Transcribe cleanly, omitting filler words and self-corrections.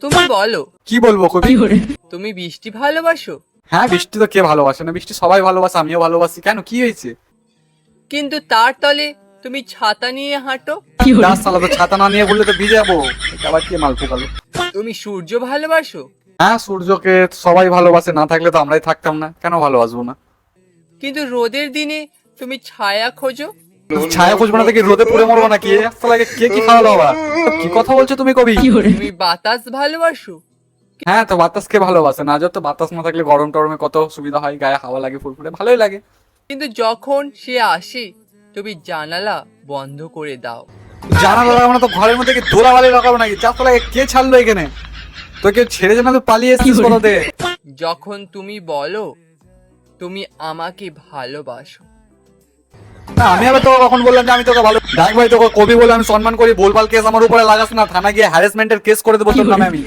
তুমি বলো, কি বলবো কবি? তুমি বৃষ্টি ভালোবাসো? হ্যাঁ, বৃষ্টি তো কে ভালোবাসে না, বৃষ্টি সবাই ভালোবাসে, আমিও ভালোবাসি। কেন, কি হয়েছে? কিন্তু তার তলে তুমি ছাতা নিয়ে হাঁটো। দাস সালা, তো ছাতা না নিয়ে বললে তো ভিজে যাবো। এটা আবার কে মাল ফোকালো? তুমি সূর্য ভালোবাসো? হ্যাঁ, সূর্যকে সবাই ভালোবাসে, না থাকলে তো আমরাই থাকতাম না। কেন ভালোবাসবো না? কিন্তু রোদের দিনে তুমি ছায়া খোঁজো। ছায়া খুঁজবো না দেখি রোদে পুড়ে মরবো নাকি? সালাকে কে কি খাওয়া দাওয়া? কি কথা বলছো তুমি কবি? তুমি বাতাস ভালোবাসো? হ্যাঁ, তো বাতাস কে ভালোবাসে না? তো বাতাস না থাকলে গরম টরমে কত সুবিধা হয়, গায়ে হাওয়া লাগে, ফুরফুরে ভালোই লাগে। কিন্তু যখন সে আসে তুমি জানালা বন্ধ করে দাও। জানালা লাগাবো না তো ঘরের মধ্যে কি দোলাবালি লাগাবো নাকি? চার তলায় কে ছাড়লো এখানে? তোকে ছেড়ে যে না, তো পালিয়ে এসেছিস কোথাতে? যখন তুমি বলো তুমি আমাকে ভালোবাসো। না, আমি আবার তোকে কখন বললাম যে আমি তোকে ভালো? দেখ ভাই, তোকে কবি বলে আমি সম্মান করি, ভুলভাল কেস আমার উপরে লাগাস না, থানা গিয়ে হ্যারাসমেন্টের কেস করে দেবো তোর নামে আমি।